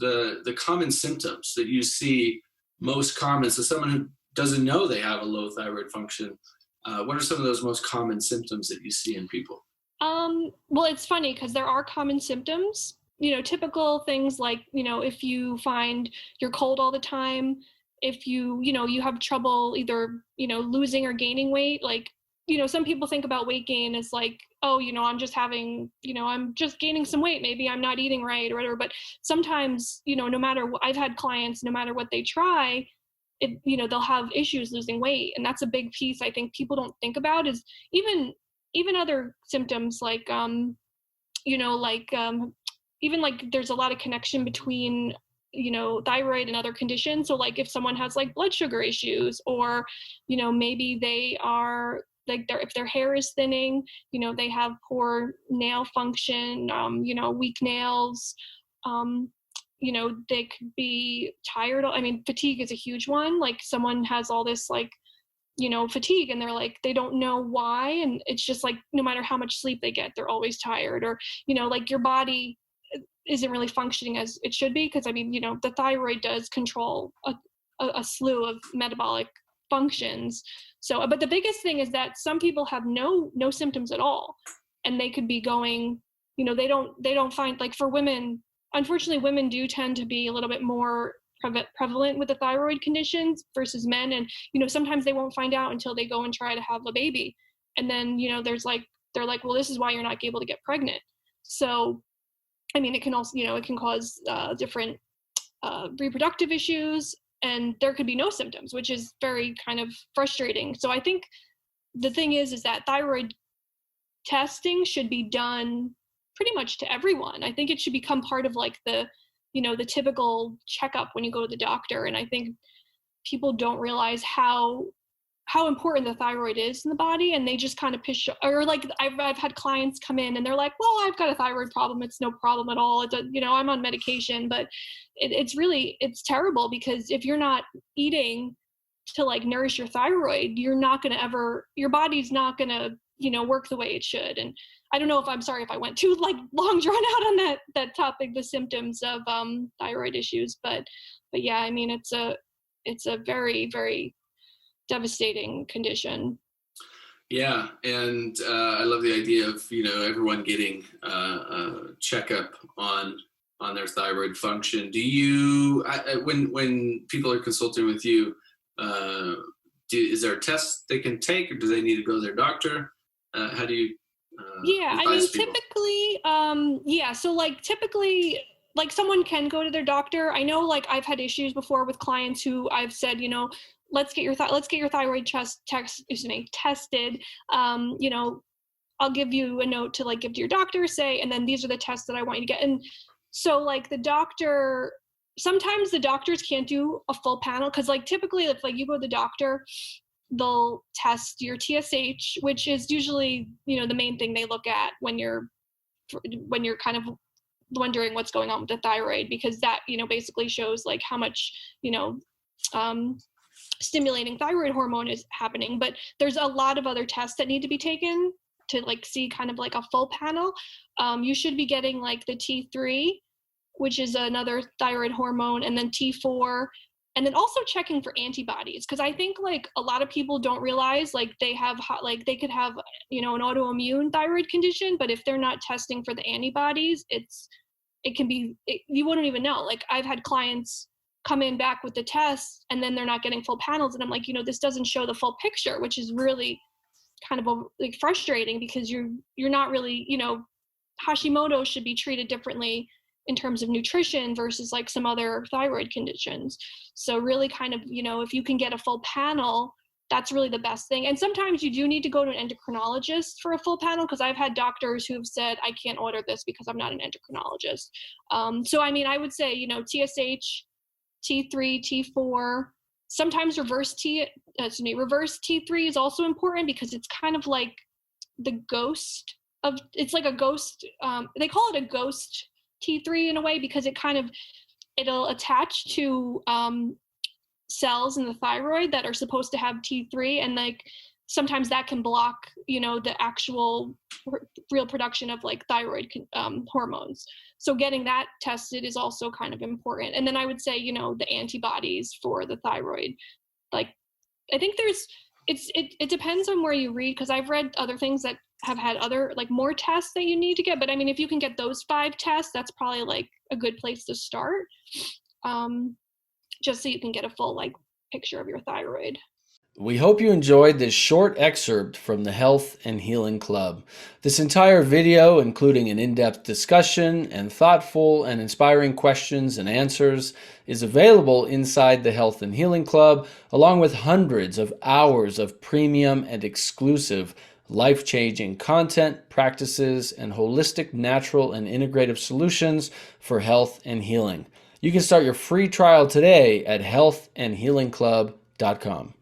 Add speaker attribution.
Speaker 1: the common symptoms that you see most common? So someone who doesn't know they have a low thyroid function, what are some of those most common symptoms that you see in people?
Speaker 2: Well, it's funny because there are common symptoms, typical things like, if you find you're cold all the time, if you have trouble either, losing or gaining weight, like, some people think about weight gain as like, oh, I'm just having, I'm just gaining some weight. Maybe I'm not eating right or whatever. But sometimes, no matter what, I've had clients, no matter what they try, they'll have issues losing weight. And that's a big piece I think people don't think about is even other symptoms like, even like there's a lot of connection between, thyroid and other conditions. So like if someone has like blood sugar issues or, maybe they are like if their hair is thinning, they have poor nail function, weak nails, they could be tired. I mean, fatigue is a huge one. Like someone has all this like, fatigue and they're like, they don't know why. And it's just like, no matter how much sleep they get, they're always tired or, like your body isn't really functioning as it should be. Cause I mean, the thyroid does control a slew of metabolic functions. So, but the biggest thing is that some people have no symptoms at all. And they could be going, they don't find like for women, unfortunately, women do tend to be a little bit more prevalent with the thyroid conditions versus men. And, sometimes they won't find out until they go and try to have a baby. And then, they're like, well, this is why you're not able to get pregnant. So, I mean, it can also, it can cause different reproductive issues and there could be no symptoms, which is very kind of frustrating. So I think the thing is that thyroid testing should be done pretty much to everyone. I think it should become part of like the typical checkup when you go to the doctor. And I think people don't realize how important the thyroid is in the body. And they just kind of or like I've had clients come in and they're like, well, I've got a thyroid problem. It's no problem at all. I'm on medication, but it's terrible because if you're not eating to like nourish your thyroid, your body's not going to, work the way it should. And I don't know I'm sorry if I went too like long drawn out on that topic, the symptoms of thyroid issues, but yeah, I mean, it's a very, very devastating condition.
Speaker 1: Yeah, and I love the idea of everyone getting a checkup on their thyroid function. Do you when people are consulting with you, is there a test they can take, or do they need to go to their doctor? How do you?
Speaker 2: Yeah, I mean, people? Typically, so like typically, like someone can go to their doctor. I know, like I've had issues before with clients who I've said, let's get your thyroid tested. I'll give you a note to like give to your doctor, and then these are the tests that I want you to get. And so like sometimes the doctors can't do a full panel because like typically if like you go to the doctor, they'll test your TSH, which is usually, the main thing they look at when you're kind of wondering what's going on with the thyroid, because that, basically shows like how much, stimulating thyroid hormone is happening. But there's a lot of other tests that need to be taken to like see kind of like a full panel. You should be getting like the T3, which is another thyroid hormone, and then T4, and then also checking for antibodies. Cause I think like a lot of people don't realize like they could have, an autoimmune thyroid condition, but if they're not testing for the antibodies, you wouldn't even know. Like I've had clients come in back with the tests and then they're not getting full panels. And I'm like, this doesn't show the full picture, which is really kind of like frustrating because you're not really, Hashimoto should be treated differently in terms of nutrition versus like some other thyroid conditions. So really kind of, if you can get a full panel, that's really the best thing. And sometimes you do need to go to an endocrinologist for a full panel, because I've had doctors who've said, I can't order this because I'm not an endocrinologist. So, I mean, I would say, TSH, T3, T4, sometimes reverse T3 is also important because it's kind of like the ghost of, it's like a ghost, they call it a ghost T3 in a way, because it'll attach to cells in the thyroid that are supposed to have T3, and like sometimes that can block, the actual real production of like thyroid hormones. So getting that tested is also kind of important. And then I would say, the antibodies for the thyroid, like, I think it depends on where you read, because I've read other things that have had other, like, more tests that you need to get. But I mean, if you can get those 5 tests, that's probably like a good place to start, just so you can get a full like picture of your thyroid.
Speaker 3: We hope you enjoyed this short excerpt from the Health and Healing Club. This entire video, including an in-depth discussion and thoughtful and inspiring questions and answers, is available inside the Health and Healing Club, along with hundreds of hours of premium and exclusive life-changing content, practices, and holistic, natural, and integrative solutions for health and healing. You can start your free trial today at healthandhealingclub.com.